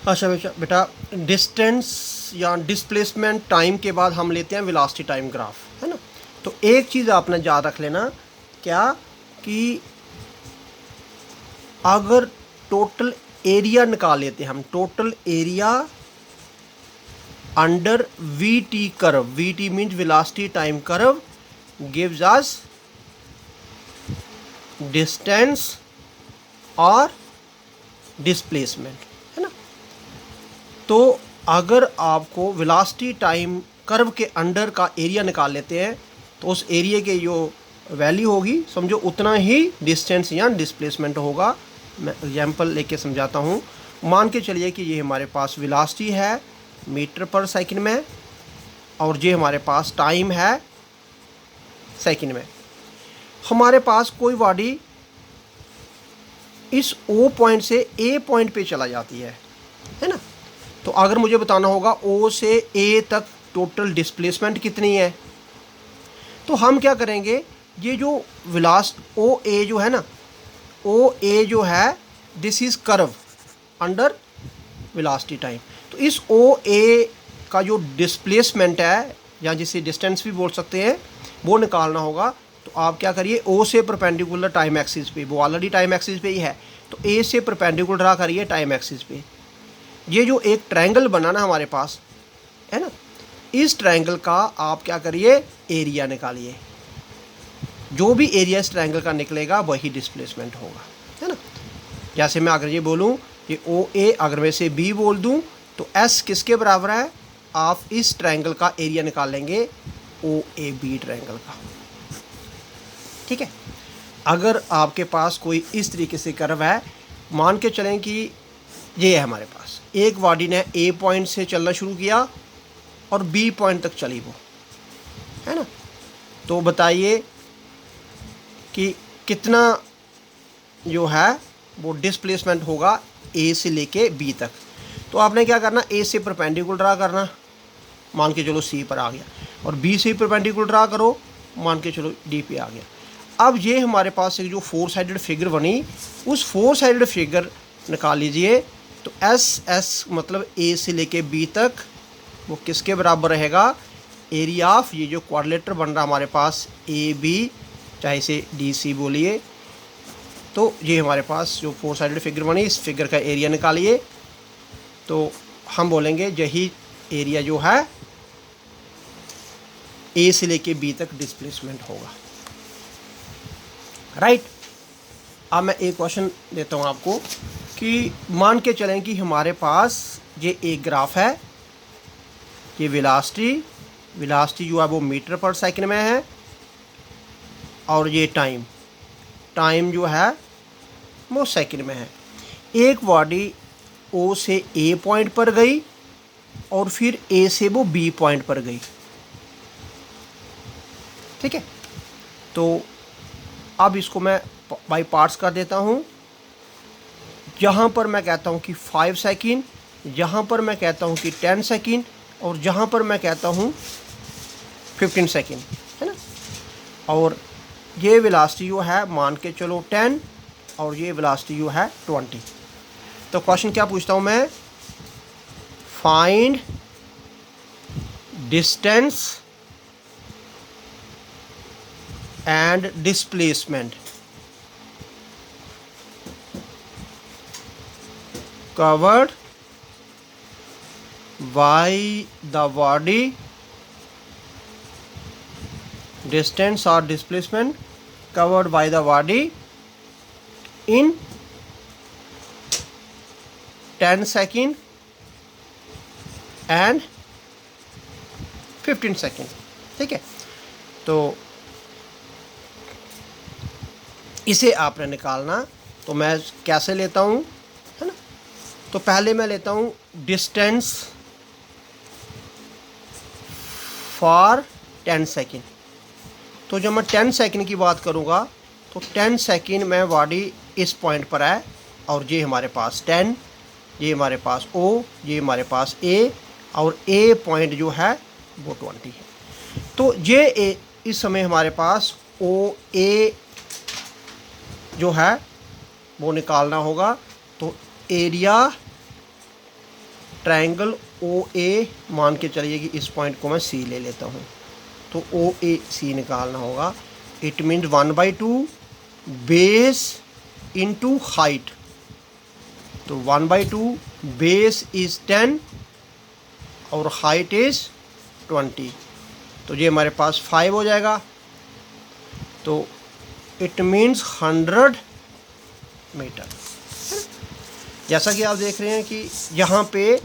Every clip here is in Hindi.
अच्छा बेटा बेटा, डिस्टेंस या डिस्प्लेसमेंट टाइम के बाद हम लेते हैं वेलोसिटी टाइम ग्राफ, है ना। तो एक चीज़ आपने याद रख लेना, क्या कि अगर टोटल एरिया निकाल लेते हैं हम, total area under we T curve, we T means velocity time curve, gives us distance और डिस्प्लेसमेंट, है ना। तो अगर आपको वेलोसिटी टाइम कर्व के अंडर का एरिया निकाल लेते हैं, तो उस एरिया के जो वैल्यू होगी समझो उतना ही डिस्टेंस या डिस्प्लेसमेंट होगा। मैं एग्जांपल लेके समझाता हूँ। मान के चलिए कि ये हमारे पास वेलोसिटी है मीटर पर सेकंड में, और ये हमारे पास टाइम है सेकंड में। हमारे पास कोई बॉडी इस ओ पॉइंट से ए पॉइंट पे चला जाती है ना। तो अगर मुझे बताना होगा ओ से ए तक टोटल डिस्प्लेसमेंट कितनी है, तो हम क्या करेंगे, ये जो विलास ओ ए जो है ना, ओ ए जो है this is curve under velocity time. तो इस ओ ए का जो डिस्प्लेसमेंट है, या जिसे डिस्टेंस भी बोल सकते हैं, वो निकालना होगा। तो आप क्या करिए, ओ से परपेंडिकुलर टाइम एक्सिस पे, वो ऑलरेडी टाइम एक्सिस पे ही है, तो ए से परपेंडिकुलर ड्रा करिए टाइम एक्सिस पे। ये जो एक ट्रायंगल बना ना हमारे पास, है ना, इस ट्रायंगल का आप क्या करिए, एरिया निकालिए। जो भी एरिया इस ट्रायंगल का निकलेगा वही डिस्प्लेसमेंट होगा, है ना। जैसे मैं अगर ये बोलूँ ये ओ ए, अगर मैं इसे बी बोल दूँ, तो एस किसके बराबर है, आप इस ट्रायंगल का एरिया निकाल लेंगे ओ ए बी ट्रायंगल का, ठीक है। अगर आपके पास कोई इस तरीके से कर्व है, मान के चलें कि ये है हमारे पास, एक बॉडी ने ए पॉइंट से चलना शुरू किया और बी पॉइंट तक चली वो, है ना। तो बताइए कि कितना जो है वो डिस्प्लेसमेंट होगा ए से लेके बी तक। तो आपने क्या करना, ए से परपेंडिकुलर ड्रा करना, मान के चलो सी पर आ गया, और बी से परपेंडिकुलर ड्रा करो, मान के चलो डी पे आ गया। अब ये हमारे पास एक जो फोर साइडेड फिगर बनी, उस फोर साइडेड फिगर निकाल लीजिए। तो एस मतलब ए से लेके बी तक वो किसके बराबर रहेगा, एरिया ऑफ ये जो क्वाड्रिलेटर बन रहा हमारे पास ए बी, चाहे इसे डी सी बोलिए। तो ये हमारे पास जो फोर साइडेड फिगर बनी, इस फिगर का एरिया निकालिए। तो हम बोलेंगे यही एरिया जो है ए से लेके बी तक डिस्प्लेसमेंट होगा, राइट। अब मैं एक क्वेश्चन देता हूँ आपको कि मान के चलें कि हमारे पास ये एक ग्राफ है, ये वेलोसिटी जो है वो मीटर पर सेकंड में है, और ये टाइम जो है वो सेकंड में है। एक बॉडी ओ से ए पॉइंट पर गई और फिर ए से वो बी पॉइंट पर गई, ठीक है। तो अब इसको मैं बाई पार्ट्स कर देता हूँ। यहाँ पर मैं कहता हूँ कि 5 सेकेंड, यहाँ पर मैं कहता हूँ कि 10 सेकेंड, और यहाँ पर मैं कहता हूँ 15 सेकेंड, है ना। और ये वेलोसिटी जो है मान के चलो 10, और ये वेलोसिटी जो है 20। तो क्वेश्चन क्या पूछता हूँ मैं, find distance and displacement covered by the body, distance or displacement covered by the body in 10 second and 15 second, ठीक है। तो इसे आपने निकालना, तो मैं कैसे लेता हूँ, है ना। तो पहले मैं लेता हूँ डिस्टेंस फॉर 10 सेकेंड। तो जब मैं 10 सेकेंड की बात करूँगा, तो 10 सेकेंड में बॉडी इस पॉइंट पर है, और ये हमारे पास 10, ये हमारे पास O, ये हमारे पास A, और A पॉइंट जो है वो 20 है। तो ये इस समय हमारे पास OA जो है वो निकालना होगा। तो एरिया ट्रायंगल ओ ए मान के चलिए कि इस पॉइंट को मैं सी ले लेता हूँ, तो ओ ए सी निकालना होगा। It means 1/2 base into height, तो 1/2 बेस इज़ 10 और हाइट इज़ 20, तो ये हमारे पास 5 हो जाएगा। तो इट मीन्स 100 मीटर। जैसा कि आप देख रहे हैं कि यहाँ पे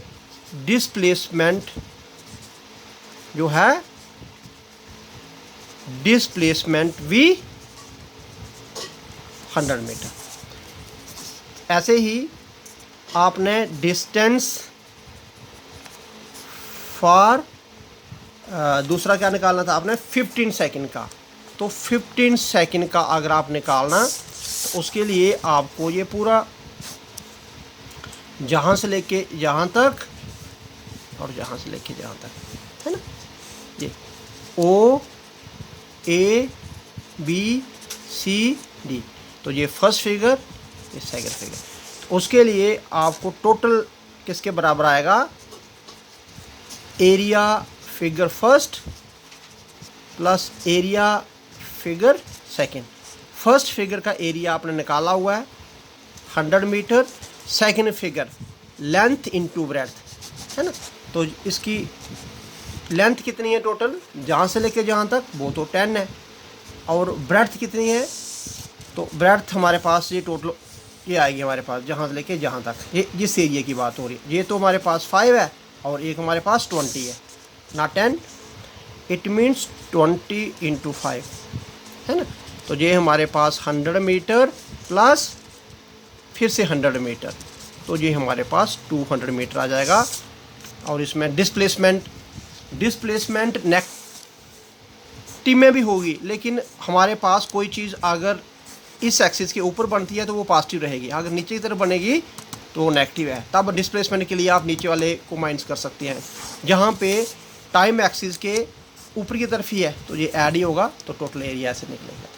डिस्प्लेसमेंट जो है, डिस्प्लेसमेंट भी 100 मीटर। ऐसे ही आपने डिस्टेंस फॉर दूसरा क्या निकालना था आपने, 15 सेकंड का। तो 15 सेकंड का अगर आप निकालना, तो उसके लिए आपको ये पूरा जहाँ से लेके यहाँ तक और जहाँ से लेके जहाँ तक, है ना, ये ओ ए बी सी डी, तो ये फर्स्ट फिगर, ये सेकंड फिगर। तो उसके लिए आपको टोटल किसके बराबर आएगा, area figure first plus area figure second. First figure का एरिया आपने निकाला हुआ है 100 metre, second figure length into breadth, है ना, तो इसकी लेंथ कितनी है टोटल, जहाँ से लेके जहाँ तक, वो तो 10 है, और ब्रेड्थ कितनी है, तो ब्रेड्थ हमारे पास ये टोटल ये आएगी हमारे पास जहाँ से लेके जहाँ तक, ये जिस एरिया की बात हो रही है, ये तो हमारे पास 5 है और एक हमारे पास 20 है ना 10, इट मीन्स 20 इंटू 5, है ना, तो ये हमारे पास 100 मीटर प्लस फिर से 100 मीटर, तो ये हमारे पास 200 मीटर आ जाएगा। और इसमें डिस्प्लेसमेंट नेगेटिव में भी होगी, लेकिन हमारे पास कोई चीज़ अगर इस एक्सिस के ऊपर बनती है तो वो पॉजिटिव रहेगी, अगर नीचे की तरफ बनेगी तो वो नेगेटिव है। तब डिस्प्लेसमेंट के लिए आप नीचे वाले को माइनस कर सकते हैं। जहाँ पे टाइम एक्सिस के ऊपर की तरफ ही है तो ये ऐड ही होगा, तो टोटल एरिया ऐसे निकलेगा।